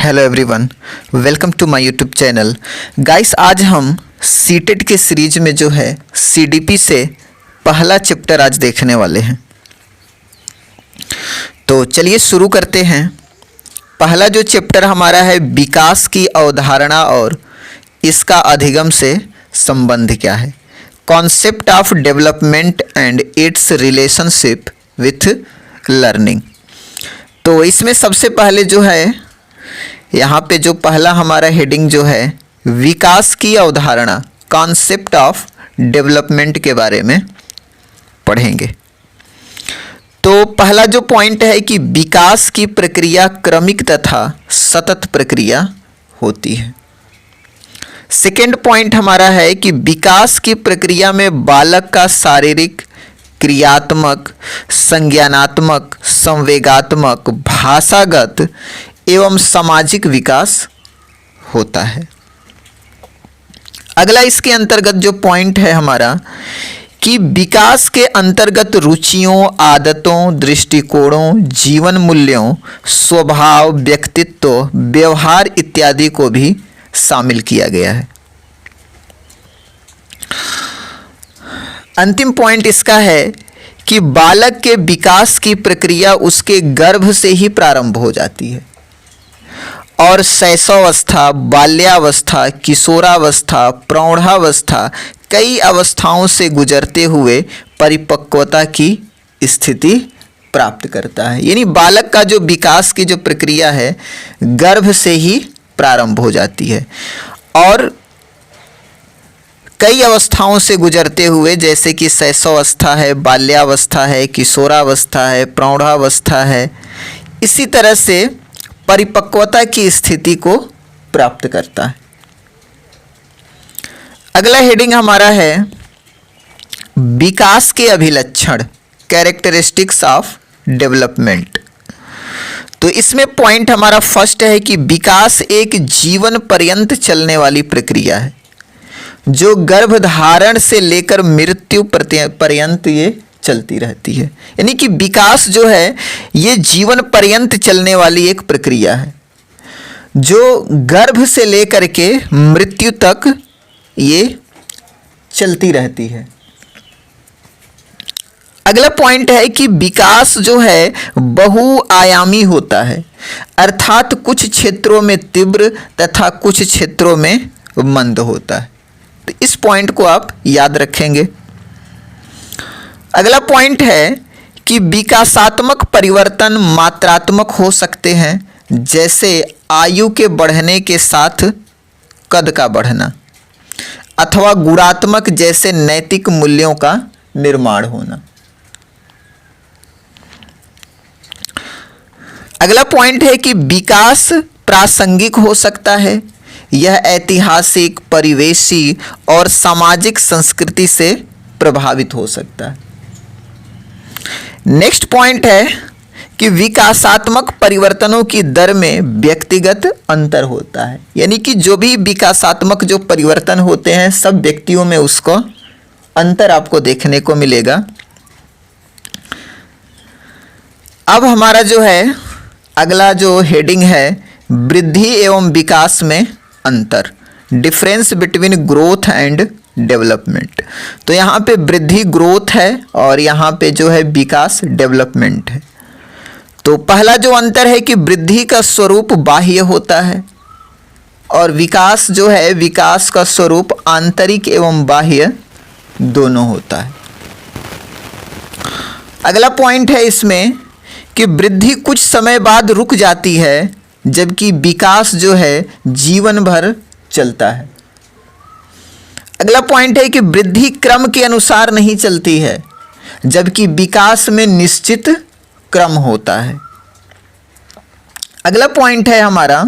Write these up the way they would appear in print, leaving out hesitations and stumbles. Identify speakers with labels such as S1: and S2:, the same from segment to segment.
S1: Hello everyone, welcome to my YouTube channel. Guys, आज हम CTET के सीरीज में जो है सीडीपी से पहला चैप्टर आज देखने वाले हैं। तो चलिए शुरू करते हैं। पहला जो चैप्टर हमारा है विकास की अवधारणा और इसका अधिगम से संबंध क्या है, concept of development and it's relationship with learning. तो इसमें सबसे पहले जो है यहाँ पे जो पहला हमारा हेडिंग जो है विकास की अवधारणा, कॉन्सेप्ट ऑफ डेवलपमेंट के बारे में पढ़ेंगे। तो पहला जो पॉइंट है कि विकास की प्रक्रिया क्रमिक तथा सतत प्रक्रिया होती है। सेकेंड पॉइंट हमारा है कि विकास की प्रक्रिया में बालक का शारीरिक, क्रियात्मक, संज्ञानात्मक, संवेगात्मक, भाषागत एवं सामाजिक विकास होता है। अगला इसके अंतर्गत जो पॉइंट है हमारा कि विकास के अंतर्गत रुचियों, आदतों, दृष्टिकोणों, जीवन मूल्यों, स्वभाव, व्यक्तित्व, व्यवहार इत्यादि को भी शामिल किया गया है। अंतिम पॉइंट इसका है कि बालक के विकास की प्रक्रिया उसके गर्भ से ही प्रारंभ हो जाती है और शैशवावस्था, बाल्यावस्था, किशोरावस्था, प्रौढ़ावस्था कई अवस्थाओं से गुजरते हुए परिपक्वता की स्थिति प्राप्त करता है। यानी बालक का जो विकास की जो प्रक्रिया है गर्भ से ही प्रारंभ हो जाती है और कई अवस्थाओं से गुजरते हुए, जैसे कि शैशवावस्था है, बाल्यावस्था है, किशोरावस्था है, प्रौढ़ावस्था है, इसी तरह से परिपक्वता की स्थिति को प्राप्त करता है। अगला हेडिंग हमारा है विकास के अभिलक्षण, कैरेक्टरिस्टिक्स ऑफ डेवलपमेंट। तो इसमें पॉइंट हमारा फर्स्ट है कि विकास एक जीवन पर्यंत चलने वाली प्रक्रिया है जो गर्भधारण से लेकर मृत्यु पर्यंत ये चलती रहती है। यानी कि विकास जो है ये जीवन पर्यंत चलने वाली एक प्रक्रिया है जो गर्भ से लेकर के मृत्यु तक ये चलती रहती है। अगला पॉइंट है कि विकास जो है बहुआयामी होता है, अर्थात कुछ क्षेत्रों में तीव्र तथा कुछ क्षेत्रों में मंद होता है। तो इस पॉइंट को आप याद रखेंगे। अगला पॉइंट है कि विकासात्मक परिवर्तन मात्रात्मक हो सकते हैं, जैसे आयु के बढ़ने के साथ कद का बढ़ना, अथवा गुणात्मक, जैसे नैतिक मूल्यों का निर्माण होना। अगला पॉइंट है कि विकास प्रासंगिक हो सकता है, यह ऐतिहासिक, परिवेशी और सामाजिक संस्कृति से प्रभावित हो सकता है। नेक्स्ट पॉइंट है कि विकासात्मक परिवर्तनों की दर में व्यक्तिगत अंतर होता है। यानी कि जो भी विकासात्मक जो परिवर्तन होते हैं सब व्यक्तियों में उसको अंतर आपको देखने को मिलेगा। अब हमारा जो है अगला जो हेडिंग है वृद्धि एवं विकास में अंतर, difference between growth and development. तो यहाँ पे वृद्धि ग्रोथ है और यहाँ पे जो है विकास डेवलपमेंट है। तो पहला जो अंतर है कि वृद्धि का स्वरूप बाह्य होता है और विकास जो है विकास का स्वरूप आंतरिक एवं बाह्य दोनों होता है। अगला पॉइंट है इसमें कि वृद्धि कुछ समय बाद रुक जाती है जबकि विकास जो है जीवन भर चलता है। अगला पॉइंट है कि वृद्धि क्रम के अनुसार नहीं चलती है जबकि विकास में निश्चित क्रम होता है। अगला पॉइंट है हमारा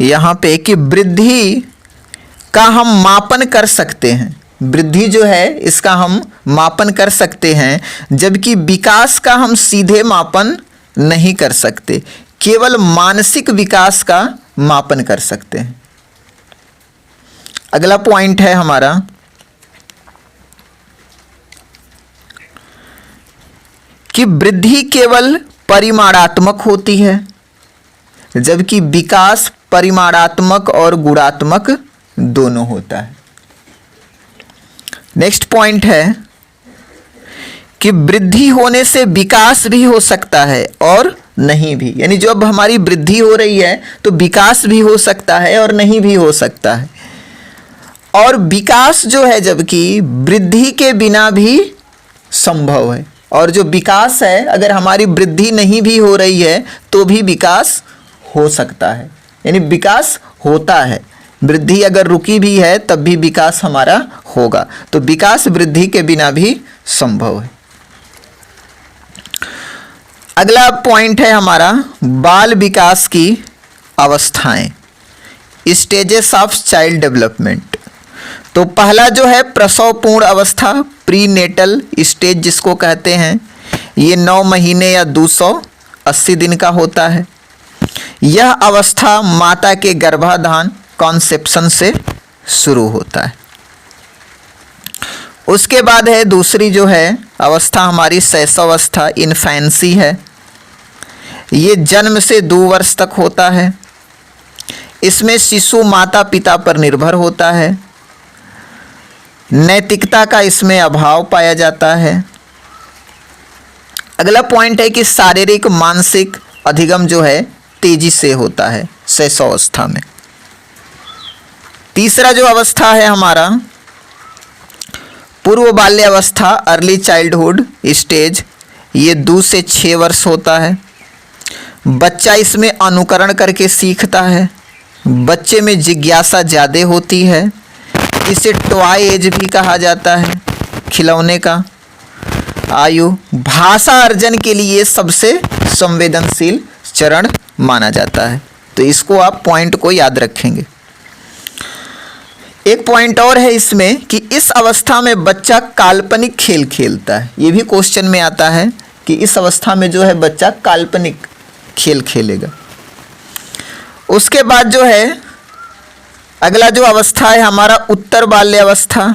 S1: यहां पे कि वृद्धि का हम मापन कर सकते हैं, वृद्धि जो है इसका हम मापन कर सकते हैं जबकि विकास का हम सीधे मापन नहीं कर सकते, केवल मानसिक विकास का मापन कर सकते हैं। अगला पॉइंट है हमारा कि वृद्धि केवल परिमाणात्मक होती है, जबकि विकास परिमाणात्मक और गुणात्मक दोनों होता है। नेक्स्ट पॉइंट है कि वृद्धि होने से विकास भी हो सकता है और नहीं भी, यानी जब हमारी वृद्धि हो रही है तो विकास भी हो सकता है और नहीं भी हो सकता है। और विकास जो है जबकि वृद्धि के बिना भी संभव है, और जो विकास है अगर हमारी वृद्धि नहीं भी हो रही है तो भी विकास हो सकता है, यानी विकास होता है। वृद्धि अगर रुकी भी है तब भी विकास हमारा होगा, तो विकास वृद्धि के बिना भी संभव है। अगला पॉइंट है हमारा बाल विकास की अवस्थाएं, स्टेजेस ऑफ चाइल्ड डेवलपमेंट। तो पहला जो है प्रसव पूर्ण अवस्था, प्री नेटल स्टेज जिसको कहते हैं, ये 9 महीने या 280 दिन का होता है। यह अवस्था माता के गर्भाधान कॉन्सेप्शन से शुरू होता है। उसके बाद है दूसरी जो है अवस्था हमारी शैशवावस्था, इन्फेंसी है। ये जन्म से 2 वर्ष तक होता है। इसमें शिशु माता पिता पर निर्भर होता है। नैतिकता का इसमें अभाव पाया जाता है। अगला पॉइंट है कि शारीरिक मानसिक अधिगम जो है तेजी से होता है शैशवावस्था में। तीसरा जो अवस्था है हमारा पूर्व बाल्यावस्था, अर्ली चाइल्डहुड स्टेज, ये 2 से 6 वर्ष होता है। बच्चा इसमें अनुकरण करके सीखता है। बच्चे में जिज्ञासा ज़्यादा होती है। इसे टॉय एज भी कहा जाता है, खिलौने का आयु। भाषा अर्जन के लिए सबसे संवेदनशील चरण माना जाता है। तो इसको आप पॉइंट को याद रखेंगे। एक पॉइंट और है इसमें कि इस अवस्था में बच्चा काल्पनिक खेल खेलता है। ये भी क्वेश्चन में आता है कि इस अवस्था में जो है बच्चा काल्पनिक खेल खेलेगा। उसके बाद जो है अगला जो अवस्था है हमारा उत्तर बाल्यावस्था,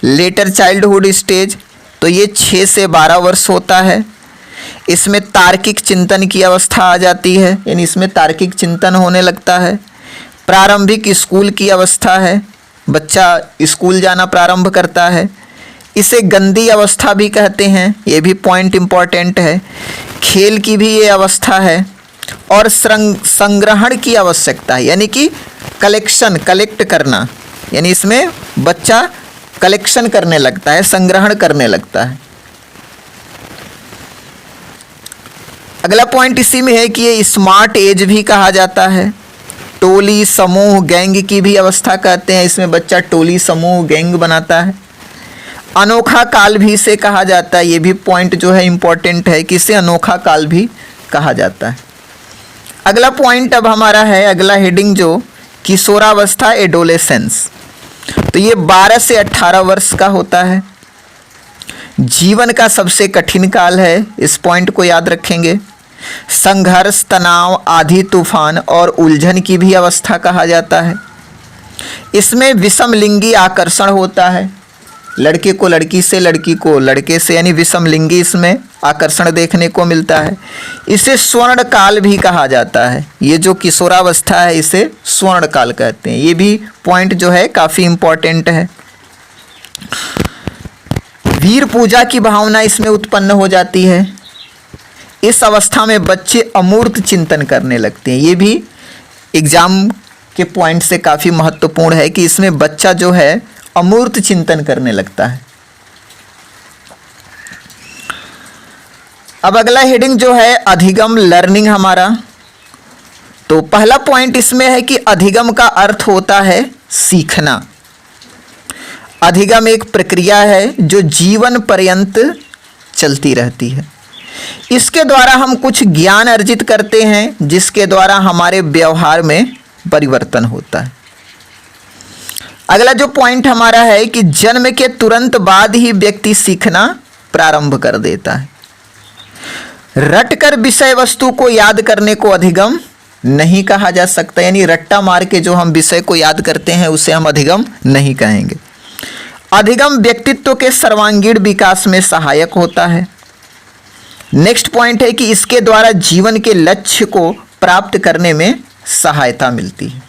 S1: लेटर चाइल्डहुड स्टेज। तो ये 6 से 12 वर्ष होता है। इसमें तार्किक चिंतन की अवस्था आ जाती है, यानी इसमें तार्किक चिंतन होने लगता है। प्रारंभिक स्कूल की अवस्था है, बच्चा स्कूल जाना प्रारंभ करता है। इसे गंदी अवस्था भी कहते हैं, ये भी पॉइंट इम्पॉर्टेंट है। खेल की भी ये अवस्था है। और संग्रहण की आवश्यकता है, यानी कि कलेक्ट करना, यानी इसमें बच्चा कलेक्शन करने लगता है, संग्रहण करने लगता है। अगला पॉइंट इसी में है कि ये स्मार्ट एज भी कहा जाता है। टोली समूह गैंग की भी अवस्था कहते हैं, इसमें बच्चा टोली समूह गैंग बनाता है। अनोखा काल भी इसे कहा जाता है, ये भी पॉइंट जो है इम्पोर्टेंट है कि इसे अनोखा काल भी कहा जाता है। अगला पॉइंट अब हमारा है, अगला हेडिंग जो किशोरावस्था एडोलेसेंस। तो ये 12 से 18 वर्ष का होता है। जीवन का सबसे कठिन काल है, इस पॉइंट को याद रखेंगे। संघर्ष, तनाव, आधी तूफान और उलझन की भी अवस्था कहा जाता है। इसमें विषम लिंगी आकर्षण होता है, लड़के को लड़की से, लड़की को लड़के से, यानी विषम लिंगी इसमें आकर्षण देखने को मिलता है। इसे स्वर्ण काल भी कहा जाता है। ये जो किशोरावस्था है इसे स्वर्ण काल कहते हैं। ये भी पॉइंट जो है काफ़ी इम्पोर्टेंट है। वीर पूजा की भावना इसमें उत्पन्न हो जाती है। इस अवस्था में बच्चे अमूर्त चिंतन करने लगते हैं। ये भी एग्जाम के पॉइंट से काफ़ी महत्वपूर्ण है कि इसमें बच्चा जो है अमूर्त चिंतन करने लगता है। अब अगला हेडिंग जो है अधिगम लर्निंग हमारा। तो पहला पॉइंट इसमें है कि अधिगम का अर्थ होता है सीखना। अधिगम एक प्रक्रिया है जो जीवन पर्यंत चलती रहती है। इसके द्वारा हम कुछ ज्ञान अर्जित करते हैं जिसके द्वारा हमारे व्यवहार में परिवर्तन होता है। अगला जो पॉइंट हमारा है कि जन्म के तुरंत बाद ही व्यक्ति सीखना प्रारंभ कर देता है। रटकर विषय वस्तु को याद करने को अधिगम नहीं कहा जा सकता, यानी रट्टा मार के जो हम विषय को याद करते हैं उसे हम अधिगम नहीं कहेंगे। अधिगम व्यक्तित्व के सर्वांगीण विकास में सहायक होता है। नेक्स्ट पॉइंट है कि इसके द्वारा जीवन के लक्ष्य को प्राप्त करने में सहायता मिलती है।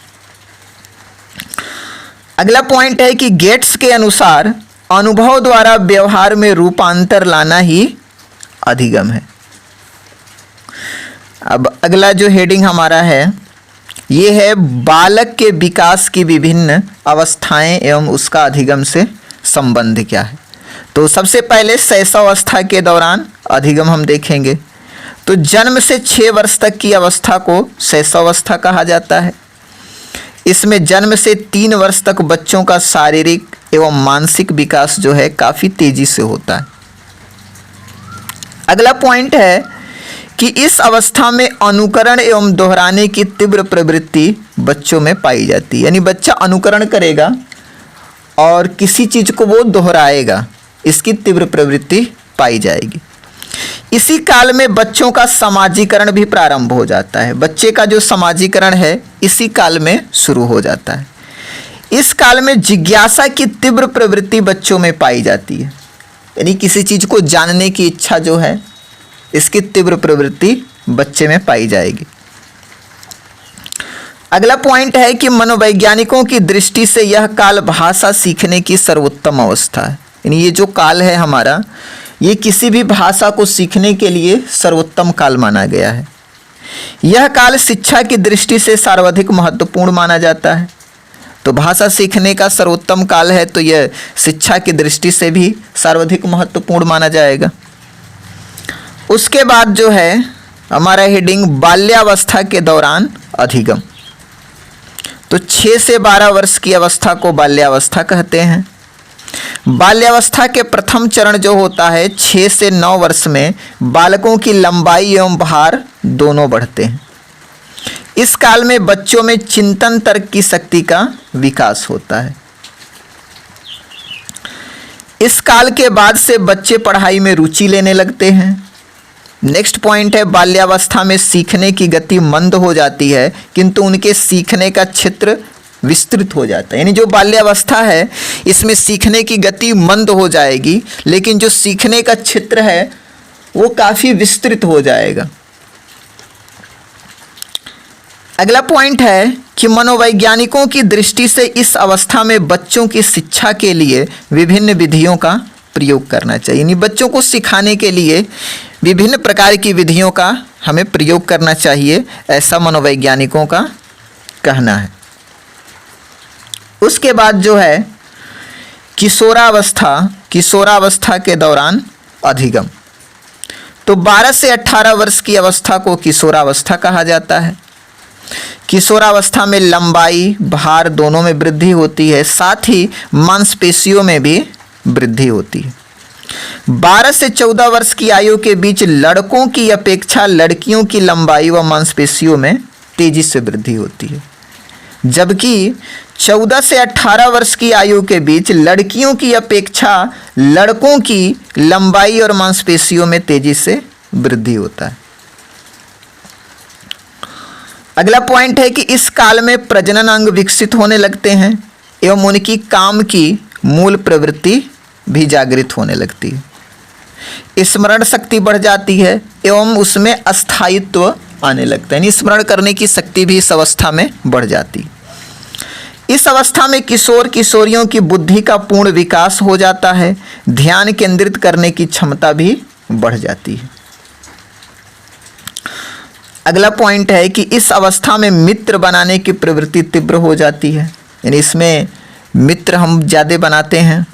S1: अगला पॉइंट है कि गेट्स के अनुसार अनुभव द्वारा व्यवहार में रूपांतर लाना ही अधिगम है। अब अगला जो हेडिंग हमारा है ये है बालक के विकास की विभिन्न अवस्थाएं एवं उसका अधिगम से संबंध क्या है। तो सबसे पहले शैशवावस्था के दौरान अधिगम हम देखेंगे। तो जन्म से 6 वर्ष तक की अवस्था को शैशवावस्था कहा जाता है। इसमें जन्म से 3 वर्ष तक बच्चों का शारीरिक एवं मानसिक विकास जो है काफ़ी तेजी से होता है। अगला पॉइंट है कि इस अवस्था में अनुकरण एवं दोहराने की तीव्र प्रवृत्ति बच्चों में पाई जाती है। यानी बच्चा अनुकरण करेगा और किसी चीज़ को वो दोहराएगा, इसकी तीव्र प्रवृत्ति पाई जाएगी। इसी काल में बच्चों का समाजीकरण भी प्रारंभ हो जाता है। बच्चे का जो समाजीकरण है इसी काल में शुरू हो जाता है। इस काल में जिज्ञासा की तीव्र प्रवृत्ति बच्चों में पाई जाती है। यानी किसी चीज़ को जानने की इच्छा जो है इसकी तीव्र प्रवृत्ति बच्चे में पाई जाएगी। अगला पॉइंट है कि मनोवैज्ञानिकों की दृष्टि से यह काल भाषा सीखने की सर्वोत्तम अवस्था है। यानी ये जो काल है हमारा, ये किसी भी भाषा को सीखने के लिए सर्वोत्तम काल माना गया है। यह काल शिक्षा की दृष्टि से सर्वाधिक महत्वपूर्ण माना जाता है। तो भाषा सीखने का सर्वोत्तम काल है तो यह शिक्षा की दृष्टि से भी सर्वाधिक महत्वपूर्ण माना जाएगा। उसके बाद जो है हमारा हेडिंग बाल्यावस्था के दौरान अधिगम। तो 6 से 12 वर्ष की अवस्था को बाल्यावस्था कहते हैं। बाल्यावस्था के प्रथम चरण जो होता है 6 से 9 वर्ष में बालकों की लंबाई एवं भार दोनों बढ़ते हैं। इस काल में बच्चों में चिंतन तर्क की शक्ति का विकास होता है। इस काल के बाद से बच्चे पढ़ाई में रुचि लेने लगते हैं। नेक्स्ट पॉइंट है बाल्यावस्था में सीखने की गति मंद हो जाती है किंतु उनके सीखने का क्षेत्र विस्तृत हो जाता है। यानी जो बाल्यावस्था है इसमें सीखने की गति मंद हो जाएगी लेकिन जो सीखने का क्षेत्र है वो काफ़ी विस्तृत हो जाएगा। अगला पॉइंट है कि मनोवैज्ञानिकों की दृष्टि से इस अवस्था में बच्चों की शिक्षा के लिए विभिन्न विधियों का प्रयोग करना चाहिए। यानी बच्चों को सिखाने के लिए विभिन्न प्रकार की विधियों का हमें प्रयोग करना चाहिए, ऐसा मनोवैज्ञानिकों का कहना है। उसके बाद जो है किशोरावस्था के दौरान अधिगम। तो 12 से 18 वर्ष की अवस्था को किशोरावस्था कहा जाता है। किशोरावस्था में लंबाई भार दोनों में वृद्धि होती है, साथ ही मांसपेशियों में भी वृद्धि होती है। 12 से 14 वर्ष की आयु के बीच लड़कों की अपेक्षा लड़कियों की लंबाई व मांसपेशियों में तेजी से वृद्धि होती है, जबकि 14 से 18 वर्ष की आयु के बीच लड़कियों की अपेक्षा लड़कों की लंबाई और मांसपेशियों में तेजी से वृद्धि होता है। अगला पॉइंट है कि इस काल में प्रजनन अंग विकसित होने लगते हैं एवं उनकी काम की मूल प्रवृत्ति भी जागृत होने लगती है। स्मरण शक्ति बढ़ जाती है एवं उसमें अस्थायित्व आने लगता है। यानी स्मरण करने की शक्ति भी इस अवस्था में बढ़ जाती है। इस अवस्था में किशोर किशोरियों की बुद्धि का पूर्ण विकास हो जाता है, ध्यान केंद्रित करने की क्षमता भी बढ़ जाती है। अगला पॉइंट है कि इस अवस्था में मित्र बनाने की प्रवृत्ति तीव्र हो जाती है। यानी इसमें मित्र हम ज़्यादा बनाते हैं।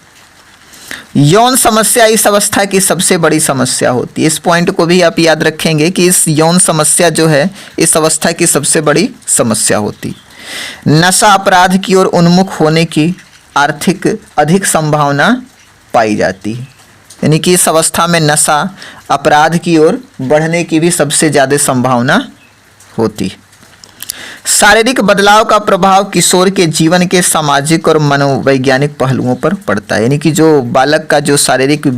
S1: यौन समस्या इस अवस्था की सबसे बड़ी समस्या होती है। इस पॉइंट को भी आप याद रखेंगे कि इस यौन समस्या जो है इस अवस्था की सबसे बड़ी समस्या होती है। नशा अपराध की ओर उन्मुख होने की आर्थिक अधिक संभावना पाई जाती है। यानी कि इस अवस्था में नशा अपराध की ओर बढ़ने की भी सबसे ज़्यादा संभावना होती है। शारीरिक बदलाव का प्रभाव किशोर के जीवन के सामाजिक और मनोवैज्ञानिक पहलुओं पर पड़ता है। यानी कि जो बालक का जो शारीरिक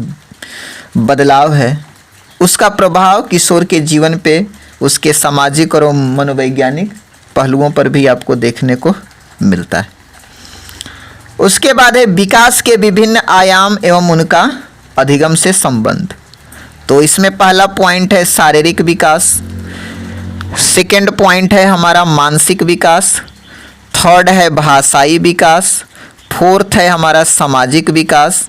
S1: बदलाव है उसका प्रभाव किशोर के जीवन पे उसके सामाजिक और मनोवैज्ञानिक पहलुओं पर भी आपको देखने को मिलता है। उसके बाद है विकास के विभिन्न आयाम एवं उनका अधिगम से संबंध। तो इसमें पहला पॉइंट है शारीरिक विकास, सेकंड पॉइंट है हमारा मानसिक विकास, थर्ड है भाषाई विकास, फोर्थ है हमारा सामाजिक विकास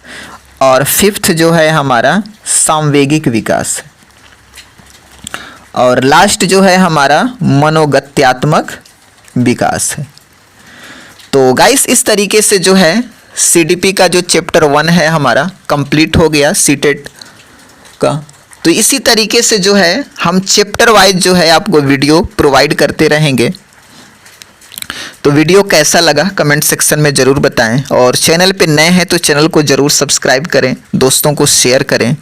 S1: और फिफ्थ जो है हमारा सांवेगिक विकास और लास्ट जो है हमारा मनोगत्यात्मक विकास है। तो गाइस इस तरीके से जो है सीडीपी का जो चैप्टर 1 है हमारा कंप्लीट हो गया सीटेट का। तो इसी तरीके से जो है हम चैप्टर वाइज जो है आपको वीडियो प्रोवाइड करते रहेंगे। तो वीडियो कैसा लगा कमेंट सेक्शन में ज़रूर बताएं और चैनल पे नए हैं तो चैनल को ज़रूर सब्सक्राइब करें, दोस्तों को शेयर करें।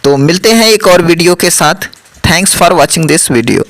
S1: तो मिलते हैं एक और वीडियो के साथ। Thanks for watching this video.